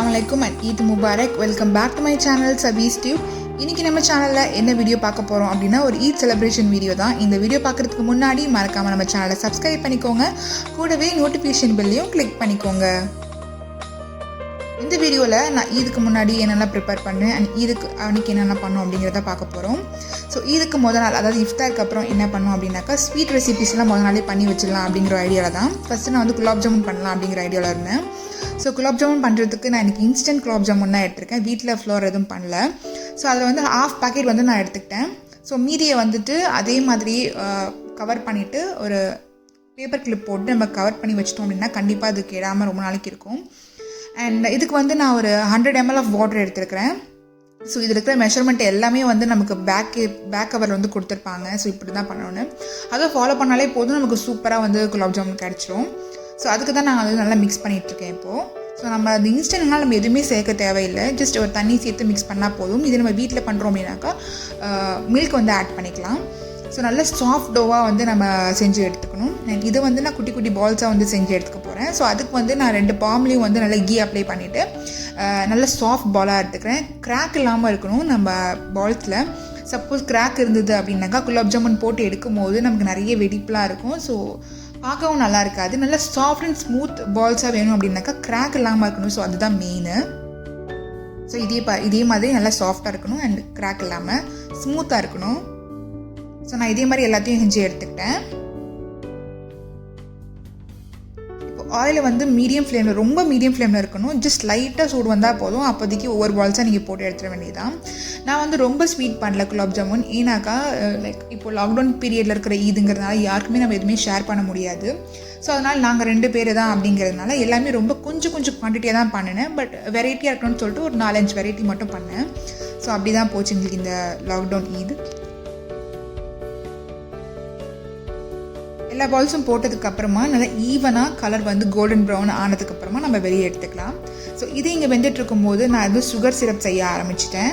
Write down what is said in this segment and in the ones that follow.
Assalamualaikum and Eid Mubarak. Welcome back to my channel Sabi's Tube. இன்னைக்கு நம்ம சேனல்ல என்ன வீடியோ பார்க்க போறோம் அப்படினா ஒரு Eid Celebration வீடியோ தான். இந்த வீடியோ பார்க்கிறதுக்கு முன்னாடி மறக்காம நம்ம சேனலை Subscribe பண்ணிக்கோங்க. கூடவே நோட்டிஃபிகேஷன் பெல்லையும் கிளிக் பண்ணிக்கோங்க. இந்த வீடியோல நான் ஈதுக்கு முன்னாடி என்னெல்லாம் ப்ரிப்பேர் பண்ணேன் and ஈதுக்கு அன்னைக்கு என்னெல்லாம் பண்ணோம் அப்படிங்கறத பார்க்க போறோம். சோ ஈதுக்கு முதல் நாள் அதாவது இஃப்தாருக்கு அப்புறம் என்ன பண்ணோம் அப்படினாக்கா ஸ்வீட் ரெசிபீஸ் எல்லாம் முதல் நாளே பண்ணி வச்சிடலாம் அப்படிங்கற ஐடியால தான். ஃபர்ஸ்ட் நான் வந்து குலாப் ஜாமுன் பண்ணலாம் அப்படிங்கற ஐடியால இருந்தேன். ஸோ குலாப் ஜாமுன் பண்ணுறதுக்கு நான் எனக்கு இன்ஸ்டன்ட் குலாப் ஜாமுன் தான் எடுத்திருக்கேன். வீட்டில் ஃப்ளோர் எதுவும் பண்ணல. ஸோ அதில் வந்து ½ பேக்கெட் வந்து நான் எடுத்துக்கிட்டேன். ஸோ மீதியை வந்துட்டு அதே மாதிரி கவர் பண்ணிவிட்டு ஒரு பேப்பர் கிளிப் போட்டு நம்ம கவர் பண்ணி வச்சிட்டோம் அப்படின்னா கண்டிப்பாக அது கெடாமல் ரொம்ப நாளைக்கு இருக்கும். அண்ட் இதுக்கு வந்து நான் ஒரு 100 ml ஆஃப் வாட்டர் எடுத்துருக்கிறேன். ஸோ இதில் இருக்கிற மெஷர்மெண்ட் எல்லாமே வந்து நமக்கு பேக் கவர் வந்து கொடுத்துருப்பாங்க. ஸோ இப்படி தான் பண்ணணும்னு அதை ஃபாலோ பண்ணாலே போதும், நமக்கு சூப்பராக வந்து குலாப் ஜாமுன் கிடச்சிரும். ஸோ அதுக்கு தான் நான் வந்து நல்லா மிக்ஸ் பண்ணிகிட்ருக்கேன் இப்போது. ஸோ நம்ம அது இன்ஸ்டன்ட்னால் நம்ம எதுவுமே சேர்க்க தேவையில்லை, ஜஸ்ட் ஒரு தண்ணி சேர்த்து மிக்ஸ் பண்ணால் போதும். இது நம்ம வீட்டில் பண்ணுறோம் அப்படின்னாக்கா மில்க் வந்து ஆட் பண்ணிக்கலாம். ஸோ நல்ல சாஃப்ட் டோவாக வந்து நம்ம செஞ்சு எடுத்துக்கணும். இதை வந்து நான் குட்டி குட்டி பால்ஸாக வந்து செஞ்சு எடுத்துக்க போகிறேன். ஸோ அதுக்கு வந்து நான் 2 பாம்லேயும் வந்து நல்லா கீ அப்ளை பண்ணிவிட்டு நல்ல சாஃப்ட் பாலாக எடுத்துக்கிறேன். கிராக் இல்லாமல் இருக்கணும் நம்ம பால்ஸில். சப்போஸ் கிராக் இருந்தது அப்படின்னாக்கா குலாப் ஜாமுன் போட்டு எடுக்கும் போது நமக்கு நிறைய வெடிப்புலாம் இருக்கும். ஸோ பார்க்கவும் நல்லா இருக்காது. நல்லா சாஃப்ட் அண்ட் ஸ்மூத் பால்ஸாக வேணும் அப்படின்னாக்கா கிராக் இல்லாமல் இருக்கணும். ஸோ அதுதான் மெயின். ஸோ இதே மாதிரி நல்லா சாஃப்டாக இருக்கணும் அண்ட் கிராக் இல்லாமல் ஸ்மூத்தாக இருக்கணும். ஸோ நான் இதே மாதிரி எல்லாத்தையும் செஞ்சு எடுத்துக்கிட்டேன். இப்போ ஆயிலை வந்து மீடியம் ஃப்ளேமில், ரொம்ப மீடியம் ஃப்ளேமில் இருக்கணும். ஜஸ்ட் லைட்டாக சூடு வந்தால் போதும். அப்போதைக்கு ஒவ்வொரு பால்ஸாக நீங்கள் போட்டு எடுத்துட வேண்டியதான். நான் வந்து ரொம்ப ஸ்வீட் பண்ணல குலாப் ஜாமுன். ஏன்னாக்கா லைக் இப்போ லாக்டவுன் பீரியடில் இருக்கிற ஈதுங்கிறதுனால யாருக்குமே நம்ம எதுவுமே ஷேர் பண்ண முடியாது. ஸோ அதனால் நாங்கள் 2 பேர் தான் அப்படிங்கிறதுனால எல்லாமே ரொம்ப கொஞ்சம் குவான்டிட்டியாக தான் பண்ணினேன். பட் வெரைட்டியாக இருக்கணும்னு சொல்லிட்டு ஒரு 4-5 வெரைட்டி மட்டும் பண்ணேன். ஸோ அப்படி தான் போச்சு எங்களுக்கு இந்த லாக்டவுன் ஈது. எல்லா பால்ஸும் போட்டதுக்கப்புறமா நல்லா ஈவனாக கலர் வந்து கோல்டன் ப்ரௌன் ஆனதுக்கப்புறமா நம்ம வெளியே எடுத்துக்கலாம். ஸோ இது இங்கே வெந்துட்டு இருக்கும்போது நான் எதுவும் சுகர் சிரப் செய்ய ஆரம்பிச்சிட்டேன்.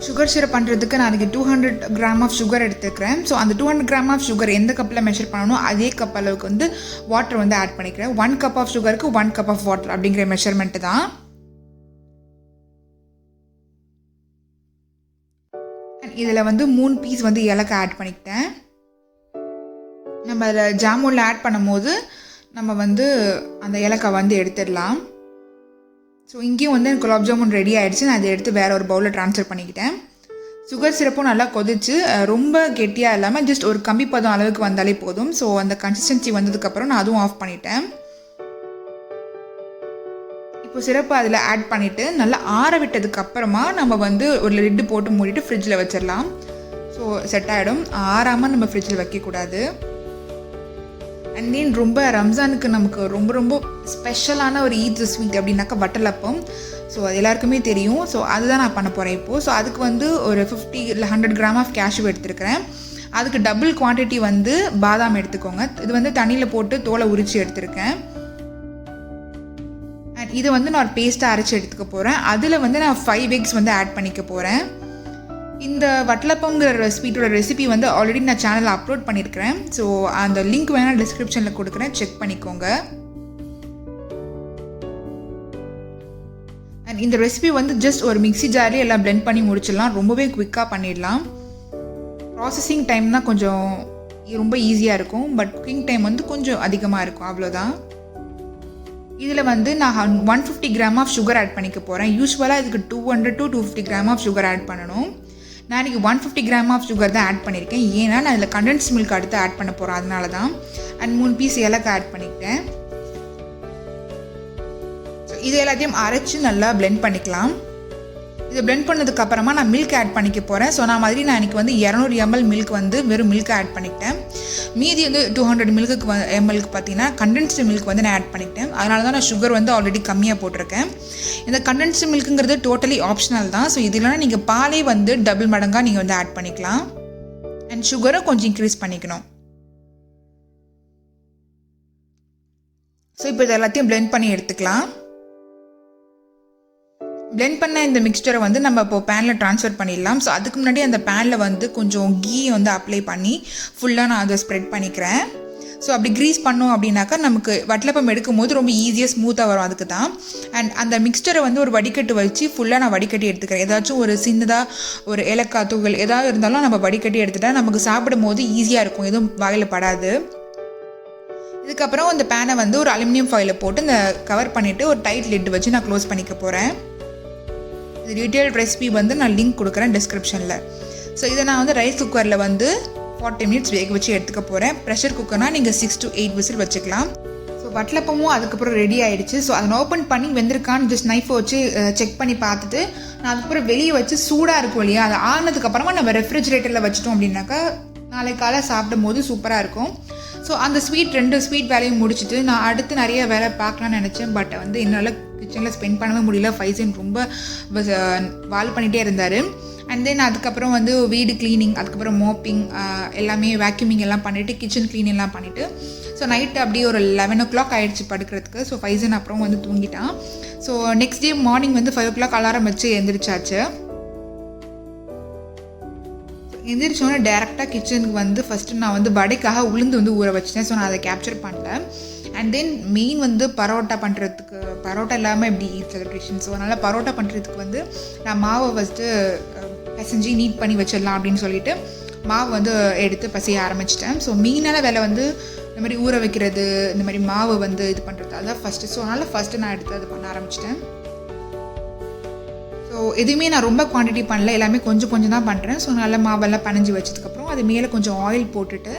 சுகர் சிரப் பண்ணுறதுக்கு நான் அதுக்கு 200 கிராம் ஆஃப் சுகர் எடுத்துக்கிறேன். ஸோ அந்த 200 கிராம் ஆஃப் சுகர் எந்த கப்பில் மெஷர் பண்ணணும் அதே கப் அளவுக்கு வந்து வாட்டர் வந்து ஆட் பண்ணிக்கிறேன். 1 கப் ஆஃப் சுகருக்கு 1 கப் ஆஃப் வாட்டர் அப்படிங்கிற மெஷர்மெண்ட்டு தான். இதில் வந்து 3 பீஸ் வந்து ஏலக்காய் ஆட் பண்ணிக்கிட்டேன். நம்ம அதில் ஜாமுனில் ஆட் பண்ணும் போது நம்ம வந்து அந்த ஏலக்காய் வந்து எடுத்துடலாம். ஸோ இங்கேயும் வந்து குலாப் ஜாமுன் ரெடி ஆகிடுச்சு. நான் அதை எடுத்து வேறு ஒரு பவுலில் ட்ரான்ஸ்ஃபர் பண்ணிக்கிட்டேன். சுகர் சிரப்பும் நல்லா கொதிச்சு ரொம்ப கெட்டியாக இல்லாமல் ஜஸ்ட் ஒரு கம்பி பதம் அளவுக்கு வந்தாலே போதும். ஸோ அந்த கன்சிஸ்டன்சி வந்ததுக்கப்புறம் நான் அதுவும் ஆஃப் பண்ணிட்டேன். இப்போ சிரப்பு அதில் ஆட் பண்ணிவிட்டு நல்லா ஆற விட்டதுக்கப்புறமா நம்ம வந்து ஒரு லிட்டு போட்டு மூடிட்டு ஃப்ரிட்ஜில் வச்சிடலாம். ஸோ செட் ஆகிடும். ஆறாமல் நம்ம ஃப்ரிட்ஜில் வைக்கக்கூடாது. அண்ட் தென் ரொம்ப ரம்ஜானுக்கு நமக்கு ரொம்ப ஸ்பெஷலான ஒரு ஈத் ஸ்வீட் அப்படின்னாக்கா வட்டலப்பம். ஸோ அது எல்லாருக்குமே தெரியும். ஸோ அதுதான் நான் பண்ண போகிறேன் இப்போது. ஸோ அதுக்கு வந்து ஒரு 50 இல்லை 100 கிராம் ஆஃப் கேஷ்யூ எடுத்துருக்கிறேன். அதுக்கு டபுள் குவான்டிட்டி வந்து பாதாம் எடுத்துக்கோங்க. இது வந்து தண்ணியில் போட்டு தோலை உரித்து எடுத்துருக்கேன். அண்ட் இதை வந்து நான் ஒரு பேஸ்ட்டாக அரைச்சி எடுத்துக்க போகிறேன். அதில் வந்து நான் 5 எக்ஸ் வந்து ஆட் பண்ணிக்க போகிறேன். இந்த வட்டலப்பங்கிற ஸ்வீட்டோட ரெசிபி வந்து ஆல்ரெடி நான் சேனலில் அப்லோட் பண்ணியிருக்கிறேன். ஸோ அந்த லிங்க் வேணால் டிஸ்கிரிப்ஷனில் கொடுக்குறேன், செக் பண்ணிக்கோங்க. அண்ட் இந்த ரெசிபி வந்து ஜஸ்ட் ஒரு மிக்ஸி ஜார்லேயே எல்லாம் பிளெண்ட் பண்ணி முடிச்சிடலாம். ரொம்பவே குவிக்காக பண்ணிடலாம். ப்ராசஸிங் டைம் தான் கொஞ்சம் ரொம்ப ஈஸியாக இருக்கும். பட் குக்கிங் டைம் வந்து கொஞ்சம் அதிகமாக இருக்கும், அவ்வளோதான். இதில் வந்து நான் 150 கிராம் ஆஃப் சுகர் ஆட் பண்ணிக்க போகிறேன். யூஸ்வலாக இதுக்கு 200 to 250 gram of sugar add பண்ணணும். நான் இன்றைக்கி 150 கிராம் ஆஃப் சுகர் தான் ஆட் பண்ணியிருக்கேன். ஏன்னா நான் அதில் கண்டென்ஸ் மில்க் அடுத்து ஆட் பண்ண போகிறேன், அதனால தான். அண்ட் 3 பீஸ் ஏலக்காய் ஆட் பண்ணிக்கிட்டேன். ஸோ இது எல்லாத்தையும் அரைச்சி நல்லா பிளெண்ட் பண்ணிக்கலாம். இதை பிளெண்ட் பண்ணதுக்கப்புறமா நான் மில்க் ஆட் பண்ணிக்க போகிறேன். ஸோ நான் மாதிரி நான் இன்றைக்கி வந்து 200 ml மில்க் வந்து வெறும் மில்க் ஆட் பண்ணிக்கிட்டேன். மீதி வந்து 200 ml பார்த்தீங்கன்னா கண்டென்ஸ்டு மில்க் வந்து நான் ஆட் பண்ணிக்கிட்டேன். அதனால தான் நான் சுகர் வந்து ஆல்ரெடி கம்மியாக போட்டிருக்கேன். இந்த கண்டென்ஸ்டு மில்க்குங்கிறது டோட்டலி ஆப்ஷனல் தான். ஸோ இதெல்லாம் நீங்கள் பாலே வந்து டபுள் மடங்காக நீங்கள் வந்து ஆட் பண்ணிக்கலாம். அண்ட் சுகரை கொஞ்சம் இன்க்ரீஸ் பண்ணிக்கணும். ஸோ இப்போ இது எல்லாத்தையும் பிளெண்ட் பண்ணி எடுத்துக்கலாம். பிளெண்ட் பண்ண இந்த மிக்ஸ்சரை வந்து நம்ம இப்போ பேனில் ட்ரான்ஸ்ஃபர் பண்ணிடலாம். ஸோ அதுக்கு முன்னாடி அந்த பேனில் வந்து கொஞ்சம் கீ வந்து அப்ளை பண்ணி ஃபுல்லாக நான் அதை ஸ்ப்ரெட் பண்ணிக்கிறேன். ஸோ அப்படி க்ரீஸ் பண்ணோம் அப்படின்னாக்கா நமக்கு வட்டலப்பம் எடுக்கும் போது ரொம்ப ஈஸியாக ஸ்மூத்தாக வரும். அதுக்கு தான். அண்ட் அந்த மிக்ஸ்டரை வந்து ஒரு வடிகட்டு வச்சு ஃபுல்லாக நான் வடிகட்டி எடுத்துக்கிறேன். ஏதாச்சும் ஒரு சின்னதாக ஒரு ஏலக்காய் தூள் ஏதாவது இருந்தாலும் நம்ம வடிகட்டி எடுத்துட்டா நமக்கு சாப்பிடும் போது ஈஸியாக இருக்கும், எதுவும் வாயில் படாது. இதுக்கப்புறம் அந்த பேனை வந்து ஒரு அலுமினியம் ஃபாயிலை போட்டு இந்த கவர் பண்ணிவிட்டு ஒரு டைட் லிட் வச்சு நான் க்ளோஸ் பண்ணிக்க போகிறேன். இது டீட்டெயில் ரெசிபி வந்து நான் லிங்க் கொடுக்குறேன் டிஸ்கிரிப்ஷனில். ஸோ இதை நான் வந்து ரைஸ் குக்கரில் வந்து 40 மினிட்ஸ் வேக வச்சு எடுத்துக்க போகிறேன். ப்ரெஷர் குக்கர்னால் நீங்கள் 6 to 8 விசில் வச்சுக்கலாம். ஸோ வட்டலப்பமும் அதுக்கப்புறம் ரெடி ஆகிடுச்சு. ஸோ அதை ஓப்பன் பண்ணி வெந்திருக்கான்னு ஜஸ்ட் நைஃபை வச்சு செக் பண்ணி பார்த்துட்டு நான் அதுக்கப்புறம் வெளியே வச்சு சூடாக இருக்கும் இல்லையா, அது ஆனதுக்கப்புறமா நம்ம ரெஃப்ரிஜிரேட்டரில் வச்சிட்டோம் அப்படின்னாக்கா நாளைக்கு காலை சாப்பிடும் போது சூப்பராக இருக்கும். ஸோ அந்த ரெண்டு ஸ்வீட் வேலையும் முடிச்சுட்டு நான் அடுத்து நிறைய வேலை பார்க்கலான்னு நினச்சேன். பட் வந்து என்னால் கிச்சனில் ஸ்பெண்ட் பண்ணவே முடியல. ஃபைசன் ரொம்ப வால் பண்ணிகிட்டே இருந்தார். அண்ட் தென் அதுக்கப்புறம் வந்து வீடு க்ளீனிங், அதுக்கப்புறம் மோப்பிங், எல்லாமே வேக்யூமிங் எல்லாம் பண்ணிவிட்டு கிச்சன் க்ளீன் எல்லாம் பண்ணிவிட்டு ஸோ நைட்டு அப்படியே ஒரு 11 o'clock ஆகிடுச்சு படுக்கிறதுக்கு. ஸோ ஃபைசன் அப்புறம் வந்து தூங்கிட்டான். ஸோ நெக்ஸ்ட் டே மார்னிங் வந்து 5 o'clock அலாரம் வச்சு எந்திரிச்சாச்சு. எந்திரிச்சோன்னே டேரெக்டாக கிச்சனுக்கு வந்து ஃபஸ்ட்டு நான் வந்து வடைக்காக உளுந்து வந்து ஊற வச்சிட்டேன். ஸோ நான் அதை கேப்சர் பண்ணல. அண்ட் தென் மெயின் வந்து பரோட்டா பண்ணுறதுக்கு, பரோட்டா இல்லாமல் எப்படி ஈத் செலிப்ரேஷன், ஸோ அதனால் பரோட்டா பண்ணுறதுக்கு வந்து நான் மாவை ஃபஸ்ட்டு பிசைஞ்சு நீட் பண்ணி வச்சிடலாம் அப்படின்னு சொல்லிட்டு மாவு வந்து எடுத்து பசைய ஆரம்பிச்சிட்டேன். ஸோ மெயினான வேலை வந்து இந்த மாதிரி ஊற வைக்கிறது, இந்த மாதிரி மாவு வந்து இது பண்ணுறது, அதுதான் ஃபஸ்ட்டு. ஸோ அதனால் ஃபஸ்ட்டு நான் எடுத்து அது பண்ண ஆரம்பிச்சிட்டேன். ஸோ எதுவுமே நான் ரொம்ப குவான்டிட்டி பண்ணல, எல்லாமே கொஞ்சம் கொஞ்சம் தான் பண்ணுறேன். ஸோ நல்லா மாவெல்லாம் பனைஞ்சி வச்சதுக்கப்புறம் அது மேலே கொஞ்சம் ஆயில் போட்டுட்டு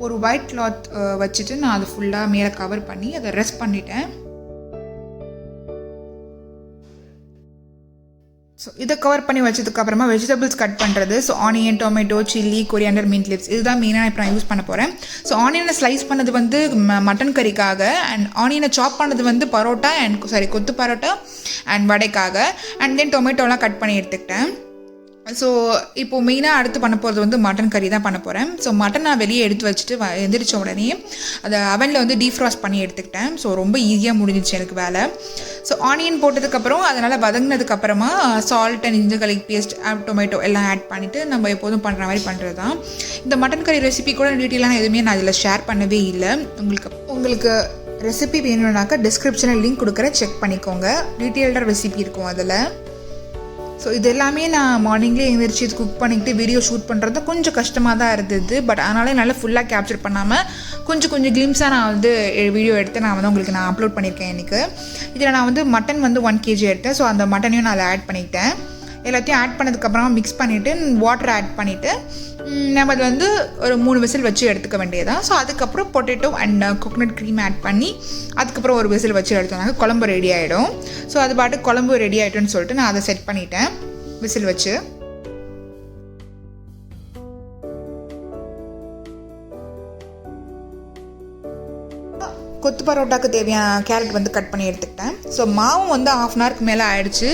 ஒரு ஒயிட் கிளாத் வச்சுட்டு நான் அதை ஃபுல்லாக மேலே கவர் பண்ணி அதை ரெஸ்ட் பண்ணிட்டேன். ஸோ இதை கவர் பண்ணி வச்சதுக்கப்புறமா வெஜிடபிள்ஸ் கட் பண்ணுறது. So onion, tomato, chilli, coriander, mint leaves, இதுதான் மெயினாக இப்போ நான் யூஸ் பண்ண போகிறேன். ஸோ ஆனியனை ஸ்லைஸ் பண்ணது வந்து மட்டன் கறிக்காக, அண்ட் ஆனியனை சாப் பண்ணது வந்து பரோட்டா கொத்து பரோட்டா அண்ட் வடைக்காக. அண்ட் தென் டொமேட்டோலாம் கட் பண்ணி எடுத்துக்கிட்டேன். ஸோ இப்போது மெயினாக அடுத்து பண்ண போகிறது வந்து மட்டன் கறி தான் பண்ண போகிறேன். ஸோ மட்டன் நான் வெளியே எடுத்து வச்சுட்டு எந்திரிச்ச உடனே அதை அவனில் வந்து டீஃப்ராஸ்ட் பண்ணி எடுத்துக்கிட்டேன். ஸோ ரொம்ப ஈஸியாக முடிஞ்சிச்சு எனக்கு வேலை. ஸோ ஆனியன் போட்டதுக்கப்புறம் அதனால் வதங்கினதுக்கப்புறமா சால்ட் அண்ட் இஞ்சி garlic பேஸ்ட், டொமேட்டோ எல்லாம் ஆட் பண்ணிவிட்டு நம்ம எப்போதும் பண்ணுற மாதிரி பண்ணுறது தான். இந்த மட்டன் கறி ரெசிபி கூட டீட்டெயிலான எதுவுமே நான் இதில் ஷேர் பண்ணவே இல்லை. உங்களுக்கு ரெசிபி வேணும்னாக்கா டிஸ்கிரிப்ஷனில் லிங்க் கொடுக்குறேன், செக் பண்ணிக்கோங்க. டீட்டெயில்டாக ரெசிபி இருக்கும் அதில். ஸோ இது எல்லாமே நான் மார்னிங்லேயே எழுந்திரிச்சு இது குக் பண்ணிக்கிட்டு வீடியோ ஷூட் பண்ணுறது கொஞ்சம் கஷ்டமாக தான் இருந்தது. பட் அதனால என்னால் ஃபுல்லாக கேப்சர் பண்ணாமல் கொஞ்சம் கிளிம்ஸாக நான் வந்து வீடியோ எடுத்து நான் வந்து உங்களுக்கு நான் அப்லோட் பண்ணியிருக்கேன். எனக்கு இதில் நான் வந்து மட்டன் வந்து 1 kg எடுத்தேன். ஸோ அந்த மட்டனையும் நான் அதில் ஆட் பண்ணிக்கிட்டேன். எல்லாத்தையும் ஆட் பண்ணதுக்கப்புறமா மிக்ஸ் பண்ணிவிட்டு வாட்டர் ஆட் பண்ணிவிட்டு நம்ம அது வந்து ஒரு 3 விசில் வச்சு எடுத்துக்க வேண்டியதான். ஸோ அதுக்கப்புறம் potato and coconut cream add பண்ணி அதுக்கப்புறம் ஒரு விசில் வச்சு எடுத்தோம்னாக்க குழம்பு ரெடி ஆகிடும். ஸோ அது பாட்டு குழம்பு ரெடி ஆகிட்டோன்னு சொல்லிட்டு நான் அதை செட் பண்ணிட்டேன் விசில் வச்சு. கொத்து பரோட்டாக்கு தேவையான கேரட் வந்து கட் பண்ணி எடுத்துக்கிட்டேன். ஸோ மாவும் வந்து 1/2 an hourக்கு மேலே ஆயிடுச்சு.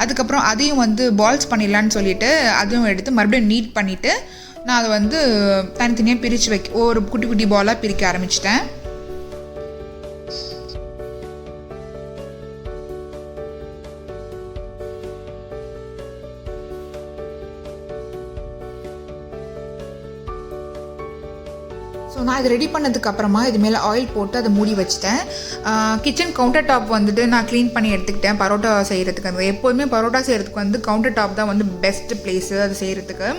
அதுக்கப்புறம் அதையும் வந்து பால்ஸ் பண்ணிடலான்னு சொல்லிட்டு அதுவும் எடுத்து மறுபடியும் நீட் பண்ணிவிட்டு நான் அதை வந்து தனித்தனியாக பிரித்து ஒரு குட்டி குட்டி பாலாக பிரிக்க ஆரம்பிச்சிட்டேன். ஸோ நான் இது ரெடி பண்ணதுக்கப்புறமா இது மேலே ஆயில் போட்டு அதை மூடி வச்சுட்டேன். கிச்சன் கவுண்டர் டாப் வந்துட்டு நான் க்ளீன் பண்ணி எடுத்துக்கிட்டேன். பரோட்டா செய்கிறதுக்கு வந்து எப்போதுமே பரோட்டா செய்கிறதுக்கு வந்து கவுண்டர் டாப் தான் வந்து பெஸ்ட் பிளேஸு அது செய்கிறதுக்கு.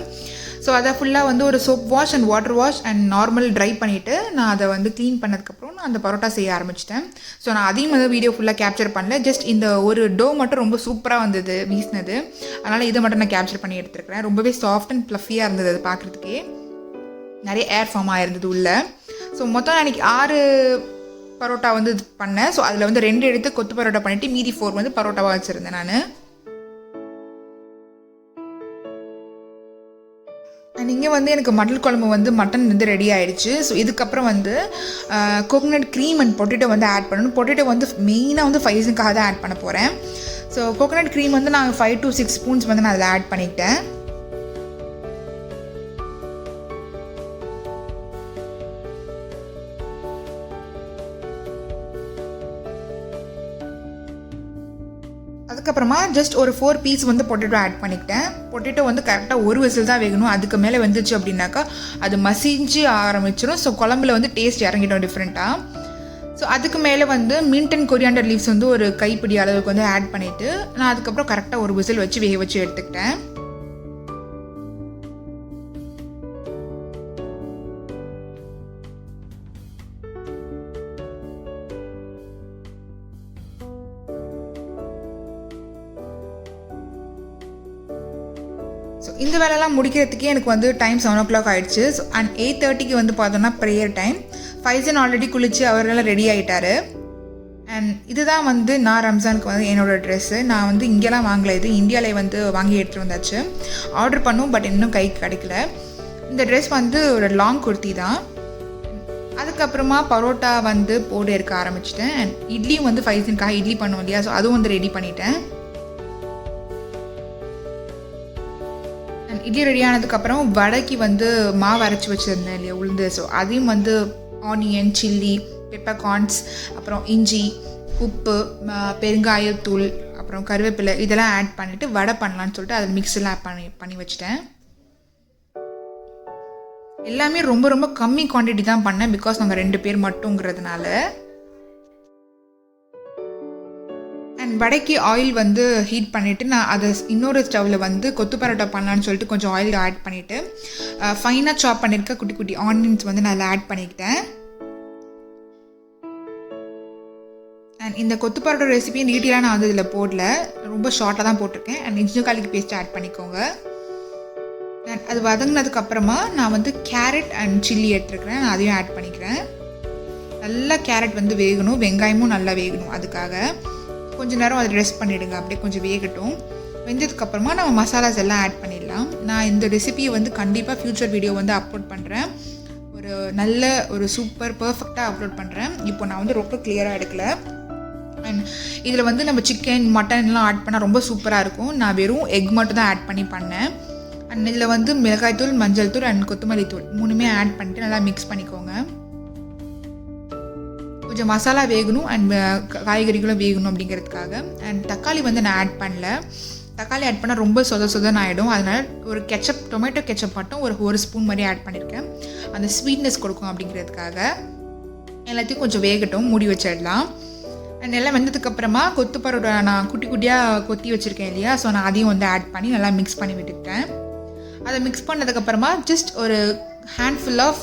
ஸோ அதை ஃபுல்லாக வந்து ஒரு soap wash and water wash and normal try பண்ணிவிட்டு நான் அதை வந்து க்ளீன் பண்ணதுக்கப்புறம் நான் அந்த பரோட்டா செய்ய ஆரம்பிச்சிட்டேன். ஸோ நான் அதையும் வந்து வீடியோ ஃபுல்லாக கேப்சர் பண்ணல. ஜஸ்ட் இந்த ஒரு டோ மட்டும் ரொம்ப சூப்பராக வந்தது வீசினது, அதனால் இதை மட்டும் நான் கேப்சர் பண்ணி எடுத்துருக்கிறேன். ரொம்பவே சாஃப்ட் அண்ட் ப்ளஃபியாக இருந்தது அது பார்க்குறதுக்கே. நிறைய ஏர் ஃபார்ம் ஆகிருந்தது உள்ளே. ஸோ மொத்தம் அன்றைக்கி 6 பரோட்டா வந்து இது பண்ணேன். ஸோ அதில் வந்து 2 எடுத்து கொத்து பரோட்டா பண்ணிவிட்டு மீதி 4 வந்து பரோட்டாவாக வச்சுருந்தேன் நான். அண்ட் இங்கே வந்து எனக்கு மட்டன் குழம்பு வந்து மட்டன் வந்து ரெடி ஆகிடுச்சு. ஸோ இதுக்கப்புறம் வந்து கோகனட் க்ரீம் அண்ட் பொட்டேட்டோ வந்து ஆட் பண்ணணும். பொட்டேட்டோ வந்து மெயினாக வந்து ஃபைஸுக்காக தான் ஆட் பண்ண போகிறேன். ஸோ கோகனட் க்ரீம் வந்து நான் 5 to 6 ஸ்பூன்ஸ் வந்து நான் அதில் ஆட் பண்ணிக்கிட்டேன். அதுக்கப்புறமா ஜஸ்ட் ஒரு 4 பீஸ் வந்து பொட்டேட்டோ ஆட் பண்ணிக்கிட்டேன். பொட்டேட்டோ வந்து கரெக்டாக ஒரு விசில் தான் வேகணும். அதுக்கு மேலே வந்துச்சு அப்படின்னாக்கா அது மசிஞ்சு ஆரம்பிச்சிடும். ஸோ குழம்புல வந்து டேஸ்ட் இறங்கிடும் டிஃப்ரெண்ட்டாக. ஸோ அதுக்கு மேலே வந்து மின்ட் அண்ட் கொரியாண்டர் லீவ்ஸ் வந்து ஒரு கைப்பிடி அளவுக்கு வந்து ஆட் பண்ணிவிட்டு நான் அதுக்கப்புறம் கரெக்டாக ஒரு விசில் வச்சு வேக வச்சு எடுத்துக்கிட்டேன். ஸோ இந்த வேலையெல்லாம் முடிக்கிறதுக்கே எனக்கு வந்து டைம் 7 o'clock ஆகிடுச்சு. ஸோ அண்ட் 8:30க்கு வந்து பார்த்தோன்னா ப்ரேயர் டைம். ஃபைசன் ஆல்ரெடி குளித்து அவரெல்லாம் ரெடி ஆகிட்டார். அண்ட் இதுதான் வந்து நான் ரம்ஜானுக்கு வந்து என்னோடய ட்ரெஸ்ஸு. நான் வந்து இங்கெல்லாம் வாங்கலை, இது இந்தியாவில் வந்து வாங்கி எடுத்துகிட்டு வந்தாச்சு. ஆர்டர் பண்ணும், பட் இன்னும் கைக்கு கிடைக்கல. இந்த ட்ரெஸ் வந்து ஒரு லாங் குர்த்தி தான். அதுக்கப்புறமா பரோட்டா வந்து போட்டு எடுக்க ஆரம்பிச்சிட்டேன். அண்ட் இட்லியும் வந்து ஃபைசனுக்காக இட்லி பண்ணுவோம் இல்லையா, ஸோ அதுவும் வந்து ரெடி பண்ணிட்டேன். இட்லி ரெடி ஆனதுக்கப்புறம் வடைக்கு வந்து மாவு அரைச்சி வச்சுருந்தேன் இல்லையா உளுந்து, ஸோ அதையும் வந்து ஆனியன், சில்லி, பெப்பர்கார்ன்ஸ், அப்புறம் இஞ்சி, உப்பு, பெருங்காயத்தூள், அப்புறம் கருவேப்பிலை இதெல்லாம் ஆட் பண்ணிவிட்டு வடை பண்ணலான்னு சொல்லிட்டு அதை மிக்ஸில் ஆட் பண்ணி வச்சுட்டேன். எல்லாமே ரொம்ப ரொம்ப கம்மி குவான்டிட்டி தான் பண்ணேன், பிகாஸ் நாங்கள் 2 பேர் மட்டுங்கிறதுனால. அண்ட் வடைக்கு ஆயில் வந்து ஹீட் பண்ணிவிட்டு நான் அதை இன்னொரு ஸ்டவ்வில் வந்து கொத்து பரோட்டா பண்ணலான்னு சொல்லிட்டு கொஞ்சம் ஆயில் ஆட் பண்ணிவிட்டு ஃபைனாக சாப் பண்ணியிருக்க குட்டி குட்டி ஆனியன்ஸ் வந்து நான் அதில் ஆட் பண்ணிக்கிட்டேன். அண்ட் இந்த கொத்து பரோட்டா ரெசிபி டீட்டெயிலாக நான் வந்து இதில் போடல, ரொம்ப ஷார்ட்டாக தான் போட்டிருக்கேன். அண்ட் இஞ்சி கார்லிக் பேஸ்ட் ஆட் பண்ணிக்கோங்க. அண்ட் அது வதங்கினதுக்கப்புறமா நான் வந்து கேரட் அண்ட் சில்லி எடுத்துருக்கிறேன், நான் அதையும் ஆட் பண்ணிக்கிறேன். நல்லா கேரட் வந்து வேகணும், வெங்காயமும் நல்லா வேகணும். அதுக்காக கொஞ்சம் நேரம் அதை ரெஸ்ட் பண்ணிவிடுங்க, அப்படியே கொஞ்சம் வேகட்டும். வெந்ததுக்கப்புறமா நம்ம மசாலாஸ் எல்லாம் ஆட் பண்ணிடலாம். நான் இந்த ரெசிபியை வந்து கண்டிப்பாக ஃப்யூச்சர் வீடியோ வந்து அப்லோட் பண்ணுறேன். ஒரு சூப்பர் பர்ஃபெக்டாக அப்லோட் பண்ணுறேன். இப்போ நான் வந்து ரொம்ப கிளியராக எடுக்கல. அண்ட் இதில் வந்து நம்ம சிக்கன், மட்டன்லாம் ஆட் பண்ணால் ரொம்ப சூப்பராக இருக்கும். நான் வெறும் எக் மட்டும் தான் ஆட் பண்ணேன். அண்ட் இதில் வந்து மிளகாய்த்தூள், மஞ்சள் தூள் அண்ட் கொத்தமல்லி தூள் 3மே ஆட் பண்ணிட்டு நல்லா மிக்ஸ் பண்ணிக்கோங்க. கொஞ்சம் மசாலா வேகணும் அண்ட் காய்கறிகளும் வேகணும் அப்படிங்கிறதுக்காக. அண்ட் தக்காளி வந்து நான் ஆட் பண்ணல. தக்காளி ஆட் பண்ணால் ரொம்ப சொதன்னு ஆகிடும். அதனால் ஒரு டொமேட்டோ கெச்சப் மட்டும் ஒரு ஸ்பூன் மாதிரி ஆட் பண்ணியிருக்கேன், அந்த ஸ்வீட்னஸ் கொடுக்கும் அப்படிங்கிறதுக்காக. எல்லாத்தையும் கொஞ்சம் வேகட்டும், மூடி வச்சிடலாம். அண்ட் எல்லாம் வெந்ததுக்கப்புறமா கொத்து பரோட்டா நான் குட்டி குட்டியாக கொத்தி வச்சுருக்கேன் இல்லையா, ஸோ நான் அதையும் வந்து ஆட் பண்ணி நல்லா மிக்ஸ் பண்ணி விட்டுக்கிட்டேன். அதை மிக்ஸ் பண்ணதுக்கப்புறமா ஜஸ்ட் ஒரு ஹேண்ட்ஃபுல் ஆஃப்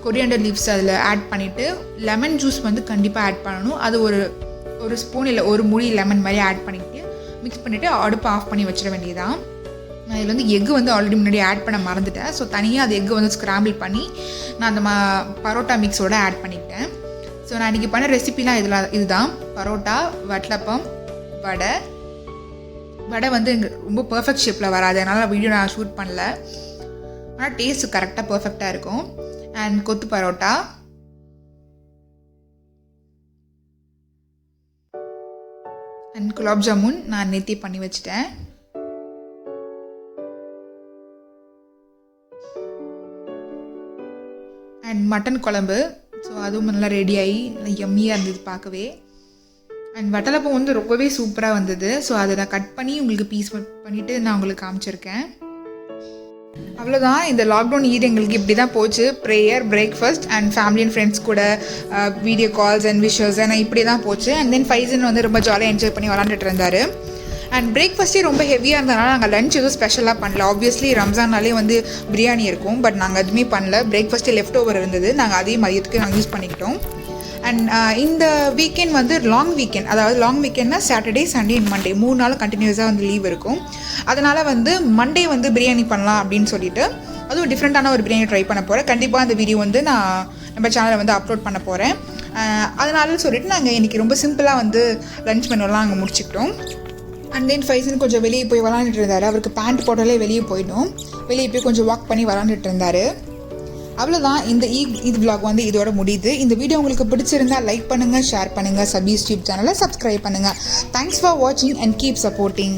கொரியாண்டர் லீவ்ஸ் அதில் ஆட் பண்ணிவிட்டு லெமன் ஜூஸ் வந்து கண்டிப்பாக ஆட் பண்ணணும். அது ஒரு ஸ்பூன் இல்லை ஒரு மூடி லெமன் மாதிரி ஆட் பண்ணிவிட்டு மிக்ஸ் பண்ணிவிட்டு அடுப்பை ஆஃப் பண்ணி வச்சிட வேண்டியதான். நான் இதில் வந்து எக்கு வந்து ஆல்ரெடி முன்னாடி ஆட் பண்ண மறந்துட்டேன். ஸோ தனியாக அது எக்கு வந்து ஸ்க்ராம்பிள் பண்ணி நான் அந்த பரோட்டா மிக்ஸோடு ஆட் பண்ணிக்கிட்டேன். ஸோ நான் இன்றைக்கி பண்ண ரெசிபிலாம் இதுதான். பரோட்டா, வட்டலப்பம், வடை வந்து ரொம்ப பர்ஃபெக்ட் ஷேப்பில் வராது, அதனால் வீடியோ நான் ஷூட் பண்ணல. ஆனால் டேஸ்ட் கரெக்டாக பர்ஃபெக்டாக இருக்கும். அண்ட் கொத்து பரோட்டா, அண்ட் குலாப் ஜாமுன் நான் நேத்தி பண்ணி வச்சுட்டேன். அண்ட் மட்டன் குழம்பு, ஸோ அதுவும் நல்லா ரெடி ஆகி நல்லா யம்மியாக இருந்தது பார்க்கவே. அண்ட் வட்டலப்பம் வந்து ரொம்பவே சூப்பராக வந்தது. ஸோ அதை நான் கட் பண்ணி உங்களுக்கு பீஸ் பண்ணிவிட்டு நான் உங்களுக்கு காமிச்சிருக்கேன். அவ்வளோதான். இந்த லாக்டவுன் ஈட் எங்களுக்கு இப்படி தான் போச்சு. Prayer, breakfast and family and friends கூட வீடியோ கால்ஸ் அண்ட் விஷஸ் ஆனால் இப்படி தான் போச்சு. அண்ட் தென் ஃபைசன் வந்து ரொம்ப ஜாலியாக என்ஜாய் பண்ணி விளாண்டுட்டு இருந்தார். அண்ட் பிரேக்ஃபாஸ்ட்டே ரொம்ப ஹெவியாக இருந்ததுனால நாங்கள் லஞ்ச் எதுவும் ஸ்பெஷலாக பண்ணல. ஆப்வியஸ்லி ரம்ஜான்னாலே வந்து பிரியாணி இருக்கும், பட் நாங்கள் எதுவுமே பண்ணல. பிரேக்ஃபாஸ்ட்டே லெஃப்ட் ஓவர் இருந்தது, நாங்கள் அதையும் மதியத்துக்கு நாங்கள் யூஸ் பண்ணிக்கிட்டோம். அண்ட் இந்த வீக்கெண்ட் வந்து லாங் வீக்கெண்ட், அதாவது லாங் வீக்கெண்ட்னா சாட்டர்டே, சண்டே அண்ட் மண்டே 3 நாளும் கண்டினியூஸாக வந்து லீவ் இருக்கும். அதனால் வந்து மண்டே வந்து பிரியாணி பண்ணலாம் அப்படின்னு சொல்லிட்டு அதுவும் டிஃப்ரெண்ட்டான ஒரு பிரியாணி ட்ரை பண்ண போகிறேன். கண்டிப்பாக அந்த வீடியோ வந்து நான் நம்ம சேனலில் வந்து அப்லோட் பண்ண போகிறேன். அதனால சொல்லிட்டு நாங்கள் இன்றைக்கி ரொம்ப சிம்பிளாக வந்து லஞ்ச் மெனுலாம் அங்கே முடிச்சுக்கிட்டோம். அண்ட் தென் ஃபைசன் கொஞ்சம் வெளியே போய் விளாண்டுட்டு இருந்தார். அவருக்கு பேண்ட் போட்டாலே வெளியே போயிடும். வெளியே போய் கொஞ்சம் வாக் பண்ணி விளாண்டுட்டு இருந்தார். அவ்வளோதான். இந்த ஈத் vlog வந்து இதோட முடியுது. இந்த வீடியோ உங்களுக்கு பிடிச்சிருந்தா லைக் பண்ணுங்கள், ஷேர் பண்ணுங்கள், சபீஸ் டியூப் சேனலை சப்ஸ்கிரைப் பண்ணுங்கள். தேங்க்ஸ் ஃபார் வாட்சிங் அண்ட் கீப் சப்போர்ட்டிங்.